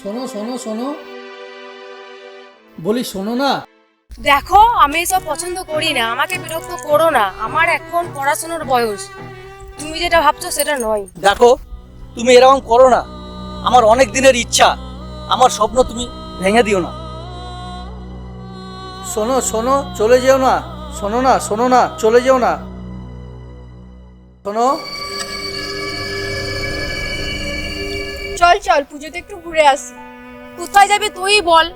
শোনো শোনো শোনো, বলি শোনো না। দেখো, আমি এসব পছন্দ করি না, আমাকে বিরক্ত করো না। আমার এখন পড়াশোনার বয়স, তুমি যেটা ভাবছো সেটা নয়। দেখো, তুমি এরকম করো না। আমার অনেক দিনের ইচ্ছা, আমার স্বপ্ন তুমি ভেঙে দিও না। শোনো শোনো, চলে যেও না। শোনো না, শোনো না, চলে যেও না। শোনো, চল চল, পুজোতে একটু ঘুরে আসি। কোথায় যাবি তুই বল।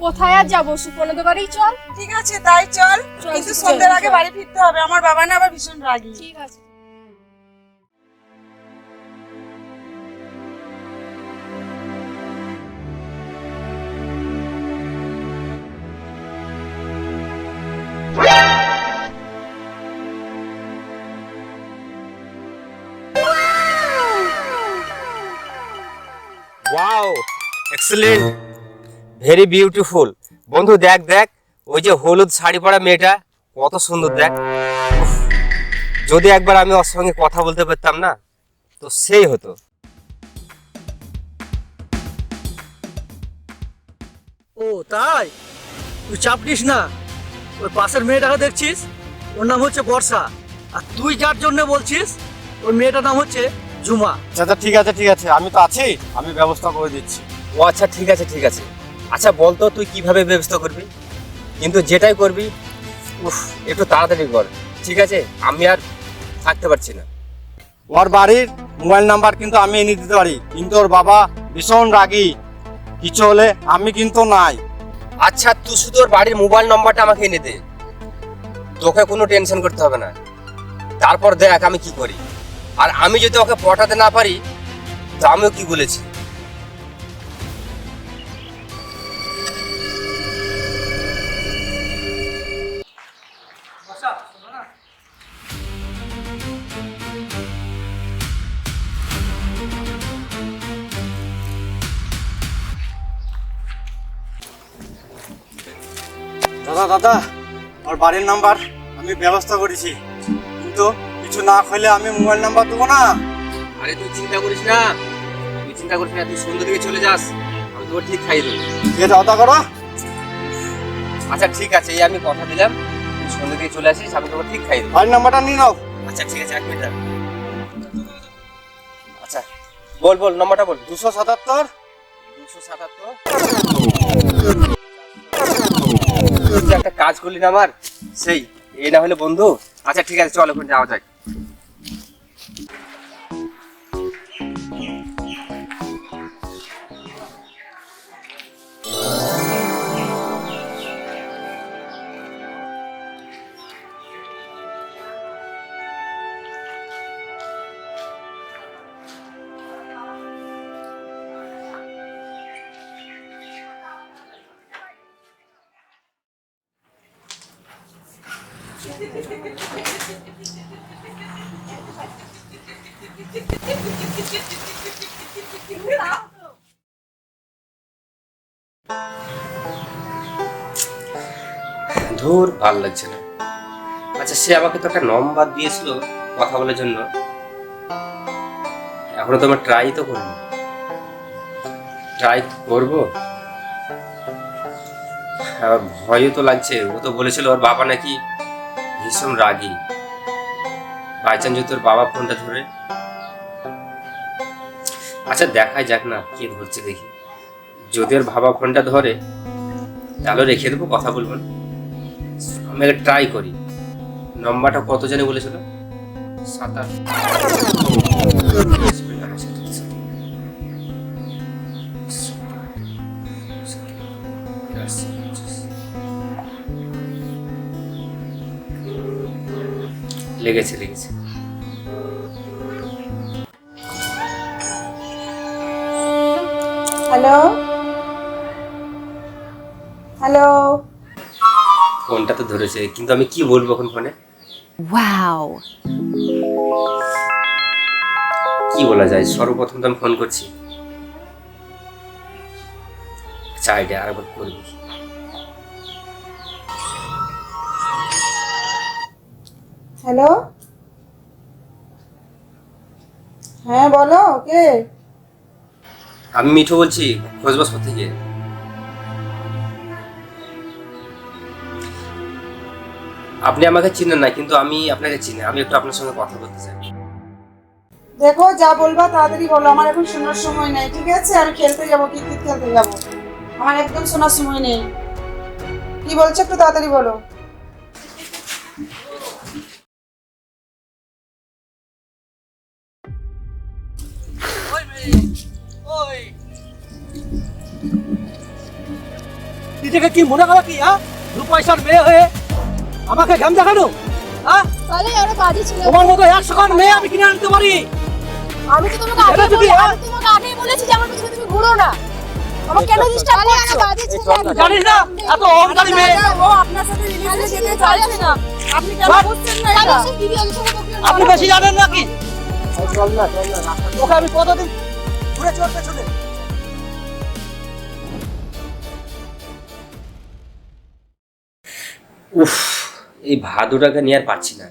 কোথায় আর যাবো, সুপর্ণদের বাড়ি চল। ঠিক আছে, তাই চল। চল, কিন্তু চল, সন্ধ্যের আগে চল। বাড়ি ফিরতে হবে, আমার বাবা না আবার ভীষণ রাগী। ঠিক আছে। Wow, excellent, very beautiful. বন্ধু দেখ দেখ, ওই যে হলুদ শাড়ি পরা মেয়েটা কত সুন্দর দেখ। উফ, যদি একবার আমি ওর সঙ্গে কথা বলতে পারতাম না তো সেই হতো। ও তাই? তুই চাপ নিস না। ওই পাশের মেয়েটাকে দেখছিস, ওর নাম হচ্ছে বর্ষা। আর তুই যার জন্য বলছিস, ওই মেয়েটার নাম হচ্ছে ঝুমা। আচ্ছা ঠিক আছে ঠিক আছে, আমি তো আছি, আমি ব্যবস্থা করে দিচ্ছি। ও আচ্ছা ঠিক আছে ঠিক আছে। আচ্ছা বলতো তুই কিভাবে ব্যবস্থা করবি, কিন্তু যেটাই করবি উফ একটু তাড়াতাড়ি কর, ঠিক আছে? আমি আর থাকতে পারছি না। ওর বাড়ির মোবাইল নাম্বার কিন্তু আমি এনে দিতে পারি, কিন্তু ওর বাবা ভীষণ রাগী, কিছু হলে আমি কিন্তু নাই। আচ্ছা তুই শুধু ওর বাড়ির মোবাইল নাম্বারটা আমাকে এনে দে, তোকে কোনো টেনশন করতে হবে না। তারপর দেখ আমি কি করি। আর আমি যদি ওকে পটাতে না পারি তো আমিও কি বলেছি। দাদা দাদা, ওর বাড়ির নাম্বার আমি ব্যবস্থা করেছি, কিন্তু কিছু না হলে আমি মোবাইল নাম্বার দেবো না। আরে তুই চিন্তা করিস না, তুই সন্ধ্যে দিকে চলে যাস, আমি তোর ঠিক খাইয়ে দেবো। ঠিক আছে, অদা করো। আচ্ছা ঠিক আছে, এই আমি কথা দিলাম, তুই সন্ধ্যে দিকে চলে আসিস, আমি তোকে ঠিক খাইয়ে দেবো। বাড়ির নাম্বারটা নিয়ে নাও। আচ্ছা ঠিক আছে, 1 মিনিট রাখ। আচ্ছা বল বল, নম্বরটা বল। 277। 277। তুই একটা কাজ করলি না আমার, সেই এই না হলে বন্ধু। আচ্ছা ঠিক আছে, চল ওখানে যাওয়া যায়। ধুর, ভাল লাগছে না। আচ্ছা সে আমাকে তো একটা নম্বর দিয়েছিল কথা বলার জন্য, এখনো তো আমার ট্রাই তো করিনি। ট্রাই করবো, আর ভয়ও তো লাগছে। ও তো বলেছিল ওর বাবা নাকি ভীষণ রাগী, বাই চান্স যদি তোর বাবা ফোনটা ধরে। আচ্ছা দেখাই যাক না কে ধরছে দেখি। যদি ওর বাবা ফোনটা ধরে তাহলে রেখে দেবো, কথা বলবো না। আমি আগে ট্রাই করি। নম্বরটা কত জানি বলেছিল? 7। লেগেছে লেগেছে। হ্যালো হ্যালো, ফোনটা তো ধরেছে, কিন্তু আমি কি বলবো এখন ফোনে? কি বলা যায়? সর্বপ্রথম তো আমি ফোন করছি। আচ্ছা আইডিয়া আরেকবার করবি। হ্যালো, হ্যাঁ বলো, কে? আমি মিঠু বলছি খোঁজবাসপুর থেকে। আপনি আমাকে চিনেন না, কিন্তু আমি আপনাকে চিনি। আমি একটু আপনার সঙ্গে কথা বলতে চাই। দেখো, যা বলবা তাড়াতাড়ি বলো, আমার এখন শোনার সময় নেই, ঠিক আছে? আমি খেলতে যাবো, ক্রিকেট খেলতে যাবো, আমার একদম শোনার সময় নেই। কি বলছো একটু তাড়াতাড়ি বলো। নিজেকে কি মনে করো কি? হ্যাঁ, দু পয়সার মেয়ে হয়ে আমাকে ঘাম দেখানো? হ্যাঁ, তাহলে ওরা বাজে ছিল। তোমার মতো 100 খান মেয়ে আমি কিনে আনতে পারি। আমি তো তোমাকে এটা যদি, হ্যাঁ? তোমাকে আগেই বলেছি যে আমার পিছনে তুমি ঘুরো না। আমার কেন ডিস্টার্ব করছো? বাজে ছিল। জানিস না এত অহংকারী মেয়ে? ও আপনার সাথে রিলেশনে যেতে চাইছে না। আপনি কেন বাট! বুঝছেন না এটা? দিদি আমি সঙ্গে তোকে আপনি বেশি জানেন নাকি? ওকে আমি কতদিন ঘুরে চলতে চলে। উফ, এই ভাদুটাকে নিয়ে আর পাচ্ছি না।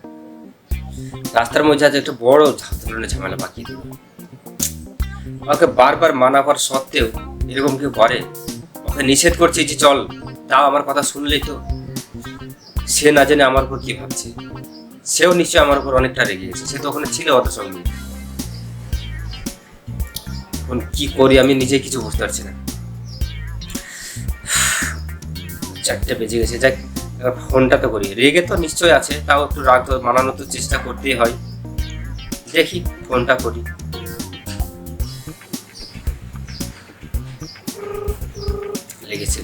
রাস্তার মধ্যে আজ একটা বড় ধরনের ঝামেলা পাকিয়ে দিল। ওকে বারবার মানা করার সত্ত্বেও এরকম কেউ করে? ওকে নিষেধ করছি যে চল, তাও আমার কথা শুনলেই তো। সে না জানে আমার উপর কি ভাবছে। সেও নিশ্চয়ই আমার উপর অনেকটা রেগে গেছে। সে তো ওখানে ছিল ওদের সঙ্গে। এখন কি করি আমি নিজে কিছু বুঝতে পারছি না। 4টে বেজে গেছে। যাক, এবার ফোনটা তো করি। রেগে তো নিশ্চয়ই আছে, তাও একটু রাগ তো মানানোর তো চেষ্টা করতেই হয়। দেখি ফোনটা করি। লেগেছে।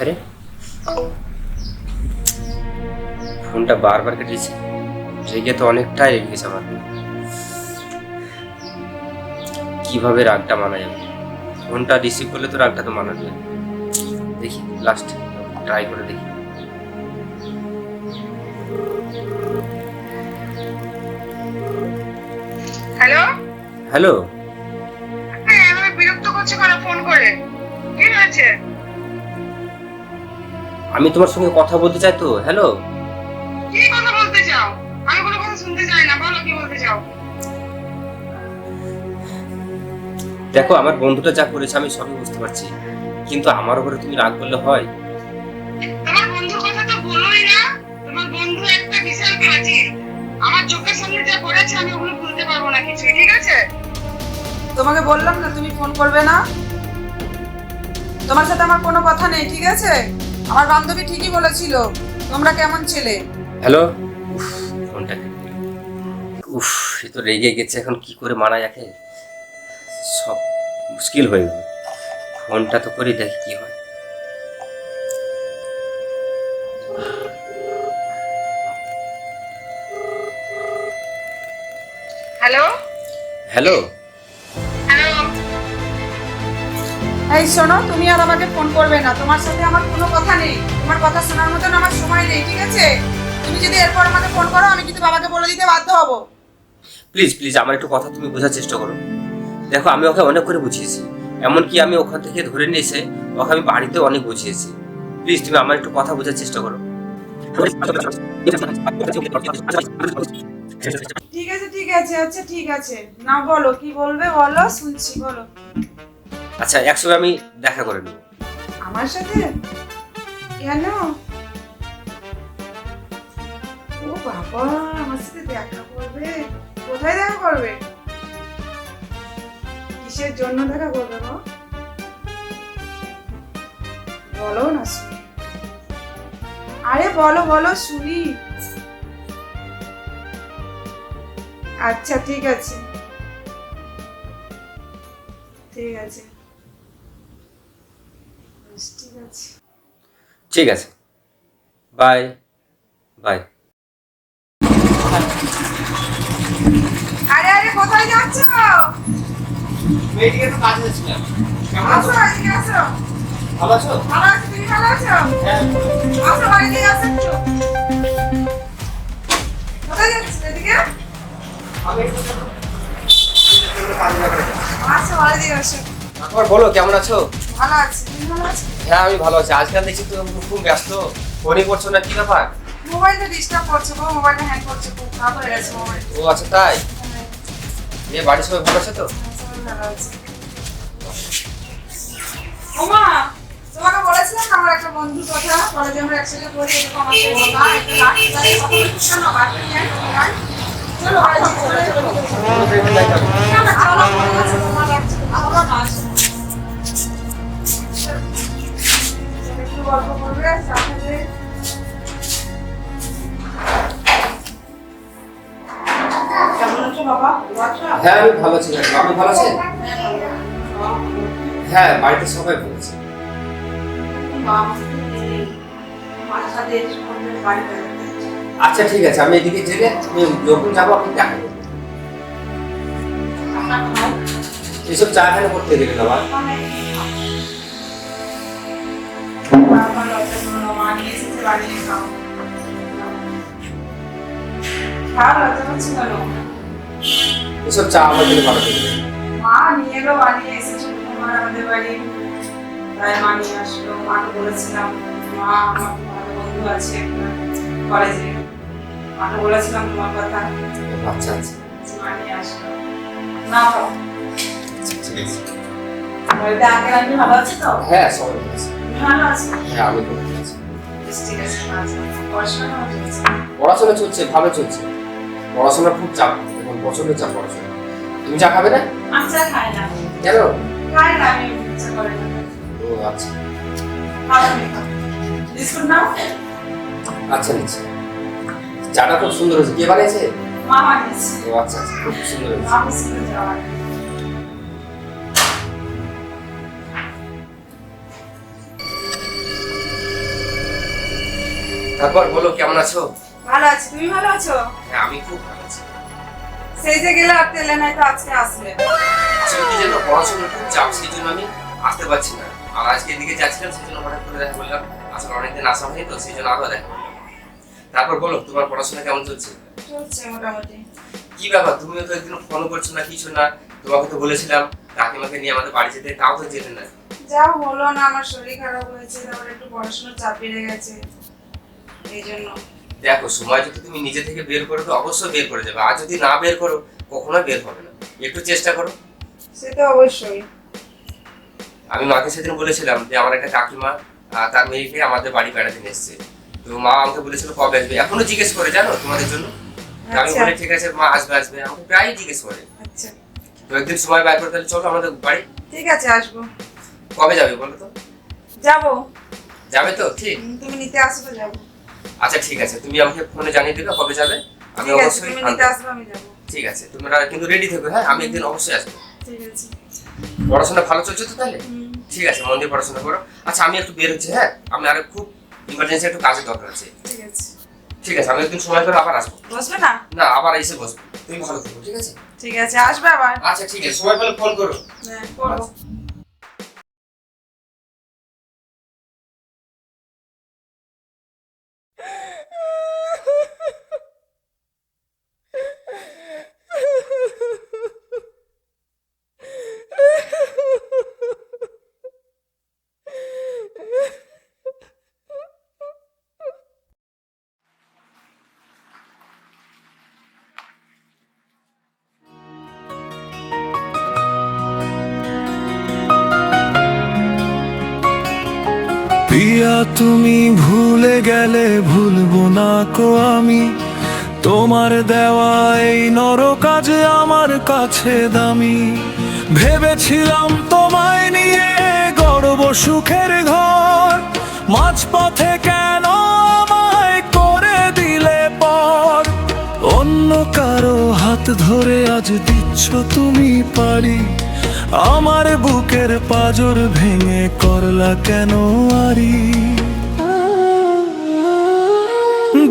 আরে ফোনটা বারবার কেটেছে। রেগে তো অনেকটাই রেগে গেছে আমার। কিভাবে রাগটা মানা যাবে? ফোনটা রিসিভ করলে তো রাগটা তো মানা যাবে। দেখি লাস্ট ট্রাই করে দেখি। হ্যালো, হ্যালো, হ্যাঁ, আমি বিরক্ত করছি কেন ফোন করে? কি হয়েছে? আমি তোমার সঙ্গে কথা বলতে চাই তো। হ্যালো, কি কথা বলতে চাও? আমি কোনো কথা শুনতে চাই না, বলো কি বলতে চাও। দেখো আমার বন্ধুটা যা করেছে আমি সবই বুঝতে পারছি, কিন্তু আমার উপরে তুমি রাগ করলে হয়? তোমার বন্ধুর কথা তো বলোই না। তোমার বন্ধু একটা বিশাল ফাজিল। আমার চোখের সামনে যা করেছে আমি ওগুলো ভুলতে পারবো না কিছু, ঠিক আছে? তোমাকে বললাম না তুমি ফোন করবে না। তোমার সাথে আমার কোনো কথা নেই, ঠিক আছে? আমার বান্ধবী ঠিকই বলেছিল তোমরা কেমন ছেলে। হ্যালো, ফোনটা উফ, এ তো রেগে গেছে। এখন কি করে মানা যাকে? সব মুশকিল হয়ে গেল। ফোনটা তো করি, দেখি কি হয়। Hello, hello, hello. এই শোনো, তুমি আর আমাকে ফোন করবে না। তোমার সাথে আমার কোনো কথা নেই। তোমার কথা শোনার মতন আমার সময় নেই, ঠিক আছে? তুমি যদি এরপর আমাকে ফোন করো আমি কিন্তু বাবাকে বলে দিতে বাধ্য হব। প্লিজ আমার একটু কথা তুমি বোঝার চেষ্টা করো। দেখো আমি ওকে অনেক করে বুঝিয়েছি, এমনকি আমি ওখান থেকে ধরে নিয়ে এসে ওকে আমি বাড়িতে অনেক বুঝিয়েছি। প্লিজ তুমি আমার একটু কথা বোঝার চেষ্টা করো। ঠিক আছে, আচ্ছা ঠিক আছে। না বলো, কি বলবে বলো, শুনছি, বলো। আচ্ছা, একসঙ্গে আমি দেখা করে নেব। আমার সাথে? কেন? ও বাবা, আমার সাথে দেখা করবে? কোথায় দেখা করবে? কিসের জন্য দেখা করবে গো? বলো না শুনি। আরে বলো বলো শুনি। আচ্ছা ঠিক আছে, ঠিক আছে, ঠিক আছে। ঠিক আছে, বাই বাই। আরে আরে কোথায় যাচ্ছ? মেয়েটিকে একটু কাজে যাচ্ছিলাম। আসো, এদিকে আসো। ভালো আছো? ভালো আছি, তুমি ভালো আছো? হ্যাঁ। আসো, বাড়িতে আসো একটু। কোথায় যাচ্ছ এদিকে? আমি একটু আসো, বাড়িতে আসো। তারপর বলো কেমন আছো? ভালো আছি, তুমি ভালো আছো? হ্যাঁ আমি ভালো আছি। আজকাল দেখছি তুমি খুব ব্যস্ত, ফোনই করছো না, কি ব্যাপার? মোবাইলটা ডিস্টার্ব করছে গো, মোবাইলটা হ্যাং করছে, খুব খারাপ হয়ে গেছে মোবাইল। ও আচ্ছা তাই? এ বাড়ির সবাই ভালো আছে তো? সবাই ভালো আছে। ওমা, তোমাকে বলেছিলাম না আমার একটা বন্ধুর কথা, কলেজে আমরা একসাথে পড়ি, এরকম আমার সাথে কথা, একটা লাখ টাকার কথা বলছিস না, বাড়িতে নিয়ে আয়, চলো বাড়ি চলো, চলো। না, না, খাওয়া দাওয়া করে গেছে, তোমার লাগছে, আবার মাছ। একটু গল্প করবে, সাথে কেমন আছো বাবা? ভালো আছো? হ্যাঁ আমি ভালো আছি। আপনি ভালো আছেন? হ্যাঁ বাড়িতে সবাই ভালো আছে। আচ্ছা ঠিক আছে, আমি এদিকে জেলে আমি যখন যাবো আপনি দেখা করবেন। এসব চা খানে করতে গেলে না আমার এসব চা আমার জন্য ভালো করবে। মা নিয়ে এলো, বানিয়ে এসেছে তোমার আমাদের বাড়ি, তাই মা নিয়ে আসলো। মাকে বলেছিলাম মা আমার ভালো বন্ধু আছে একটা কলেজে, মাকে বলেছিলাম তোমার কথা, আচ্ছা আচ্ছা মা নিয়ে আসলো। না বাবা, ঠিক আছে। বাড়িতে আগে আমি ভালো আছে তো? হ্যাঁ সবাই ভালো আছে। তুমি ভালো আছো? হ্যাঁ আমি খুব ভালো আছি। বেশ, ঠিক আছে। আচ্ছা, পড়াশোনা কেমন চলছে? পড়াশোনা চলছে, ভালো চলছে। পড়াশোনা খুব চাপ, এখন প্রচন্ড চাপ পড়াশোনা। তুমি চা খাবে না? আমি চা খাই না। কেন? খাই না, আমি ইচ্ছা করে না। ও আচ্ছা খাও তুমি, খাও। বিস্কুট নাও। আচ্ছা নিচ্ছি। চাটা খুব সুন্দর হয়েছে, কে বানিয়েছে? মা বানিয়েছে। ও আচ্ছা আচ্ছা খুব সুন্দর হয়েছে। মা বিস্কুট দেওয়া। তারপর বলো কেমন আছো? ভালো আছি, তুমি ভালো আছো? হ্যাঁ আমি খুব ভালো আছি। সেই যে গেলে আর তেলে নাই তো আজকে আসলে। আসলে কি জানো, পড়াশোনার খুব চাপ, সেই জন্য আমি আসতে পারছি না। আর আজকে এদিকে যাচ্ছিলাম, সেই জন্য হঠাৎ করে দেখা করলাম। আসলে অনেকদিন আসা হয়নি তো, সেই জন্য আরো দেখা করলাম। তারপর বলো তোমার পড়াশোনা কেমন চলছে? চলছে মোটামুটি। কি ব্যাপার, তুমিও তো একদিন ফোন করছো না, কিছু না। তোমাকে তো বলেছিলাম কাকিমাকে নিয়ে আমাদের বাড়ি যেতে, তাও তো যেতে না। যা হলো না, আমার শরীর খারাপ হয়েছে, তারপর একটু পড়াশোনার চাপ বেড়ে গেছে, এই জন্য। দেখো সময় যদি তুমি নিজে থেকে বের করো তো অবশ্যই বের করে যাবে, আর যদি না বের করো কখনোই বের হবে না। একটু চেষ্টা করো। সে তো অবশ্যই। আমি মাকে সেদিন বলেছিলাম যে আমার একটা কাকিমা তার মেয়েকে আমাদের বাড়ি বেড়াতে নিয়ে এসছে। তো মা আমাকে বলেছিল কবে আসবে, এখনো জিজ্ঞেস করে জানো তোমাদের জন্য। তো আমি আচ্ছা। বলে ঠিক আছে মা আসবে আসবে, আমাকে প্রায়ই জিজ্ঞেস করে। আচ্ছা, তো একদিন সময় বের করে তাহলে চলো আমাদের বাড়ি। ঠিক আছে, আসবো। কবে যাবে বলো তো? যাবো। যাবে তো? ঠিক তুমি নিতে আসো তো যাবো। আচ্ছা ঠিক আছে, তুমি আমাকে ফোনে জানিয়ে দেবে কবে যাবে। আমি ঠিক আছে, অবশ্যই তুমি আনবো। নিতে আসবে, আমি যাবো। ঠিক আছে, তোমরা কিন্তু রেডি থেকো। হ্যাঁ আমি একদিন অবশ্যই আসবো। ঠিক আছে। পড়াশোনা ভালো চলছে তো তাহলে? হুম। ঠিক আছে, মন দিয়ে পড়াশোনা করো। আচ্ছা আমি একটু বের হচ্ছি, হ্যাঁ আমি আর খুব ইমার্জেন্সি একটু কাজের দরকার আছে। ঠিক আছে। ঠিক আছে, আমি একদিন সময় করে আবার আসবো। বসবে না? না আবার এসে বসবো, তুমি ভালো থেকো। ঠিক আছে? ঠিক আছে, আসবে আবার। আচ্ছা ঠিক আছে, সময় পেলে ফোন করো। হ্যাঁ, করবো। প্রিয়া তুমি ভুলে গেলে ভুলবো না কো আমি, তোমার দেওয়া এই নরকাজে আমার কাছে দামি। ভেবেছিলাম তোমায় নিয়ে গড়ব সুখের ঘর, মাঝপথে কেন আমায় করে দিলে পর। অন্য কারো হাত ধরে আজ দিচ্ছ তুমি পারি, আমার বুকের পাজর ভেঙে করলা কেন আরি।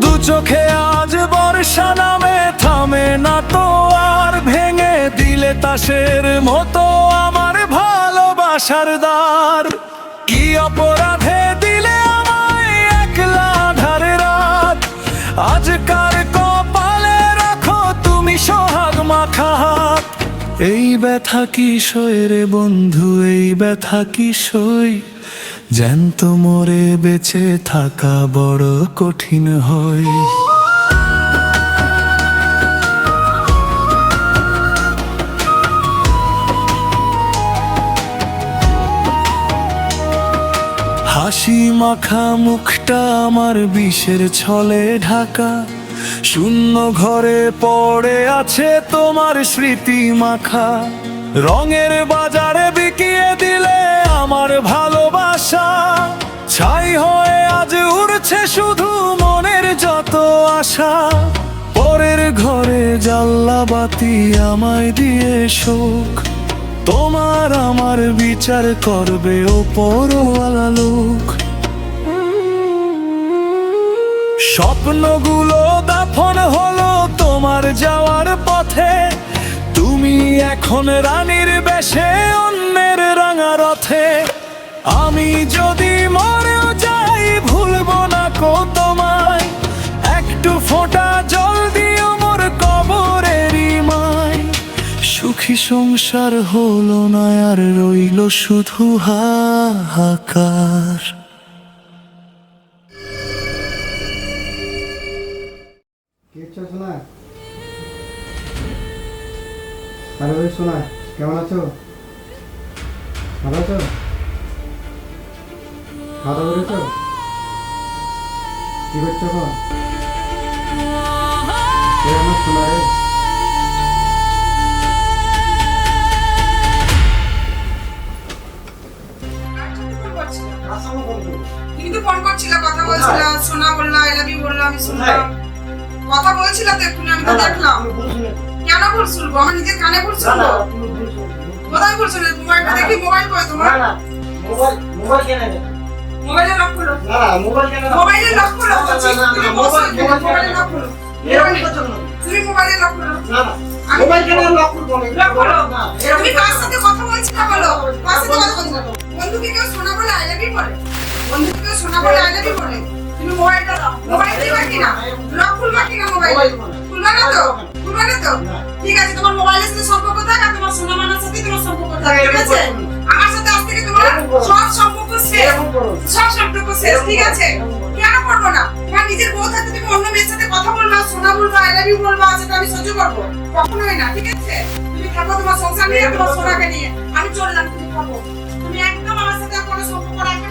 দু চোখে আজ বর্ষা নামে থামে না তো আর, ভেঙে দিলে তাসের মতো আমার ভালোবাসার দ্বার। কি অপরাধে দিলে আমায় একলা ধারে রাত, আজকার কপালে রাখো তুমি সোহাগ মাখা হাত। এই ব্যথা কি সই রে বন্ধু, এই ব্যথা কি সই, জ্যান্ত মরে বেঁচে থাকা বড় কঠিন হয়। হাসি মাখা মুখটা আমার বিষের ছলে ঢাকা, শূন্য ঘরে পড়ে আছে তোমার স্মৃতি মাখা। রঙের বাজারে বিকিয়ে দিলে আমার ভালোবাসা, ছাই হয়ে আজ উড়ছে শুধু মনের যত আশা। পরের ঘরে জাল্লা বাতি আমায় দিয়ে শোক, তোমার আমার বিচার করবে ওপরওয়ালা লোক। স্বপ্নগুলো দাফন হলো তোমার যাওয়ার পথে, তুমি এখন রানীর বেশে অন্যের রাঙা রথে। আমি যদি মরেও যাই ভুলবো না কো তোমায়, একটু ফোঁটা জল দিও মোর কবরেরই মায়। সুখী সংসার হলো না আর রইল শুধু হাহাকার। শোনা, হ্যালো শোনা, কেমন আছো? ভালো আছো? খাওয়া দাওয়া করেছো? কি করছো এখন? আমার শোনা রে, তুমি তো ফোন করছিলে, কথা বলছিলে, সোনা বললো আই লাভ ইউ বললো, আমি শুনলাম। কথা বলছিল তো এক্ষুনি, আমি তো দেখলাম। কেন ভুল শুনবো? আমার নিজের কানে ভুল শুনবো? কোথায় ভুল শুনলে? মোবাইলটা দেখি, মোবাইল কই তোমার? মোবাইলে লক করো। মোবাইলে লক করো বলছি। তুমি বসো, মোবাইলে লক করো। তুমি মোবাইলে লক করো। মোবাইল কেন লক করবো? লক করো। তুমি কার সাথে কথা বলছিলে বলো? কার সাথে কথা বলছিলে? বন্ধুকে কেউ সোনা বলে আই লাভ ইউ বলে? বন্ধুকে কেউ সোনা বলে আই লাভ ইউ বলে? তুমি মোবাইলটা দাও। মোবাইল দিবা কিনা? লক খুলবা কিনা মোবাইল? খুলবা না তো? খুলবা না তো? ঠিক আছে, তোমার মোবাইলের সাথে সম্পর্ক থাক আর তোমার সোনা মানার সাথে তোমার সম্পর্ক থাক, ঠিক আছে? আমার সাথে আজ থেকে তোমার সব সম্পর্ক শেষ। সব সম্পর্ক শেষ, ঠিক আছে? কেন করবো না? তোমার নিজের বউ থাকতে তুমি অন্য মেয়ের সাথে কথা বলবা, সোনা বলবা, আই লাভ ইউ বলবা, সেটা আমি সহ্য করবো? কখনোই না, ঠিক আছে? তুমি থাকো তোমার সংসার নিয়ে, তোমার সোনাকে নিয়ে। আমি চললাম, তুমি থাকো। তুমি একদম আমার সাথে কোনো সম্পর্ক রাখবে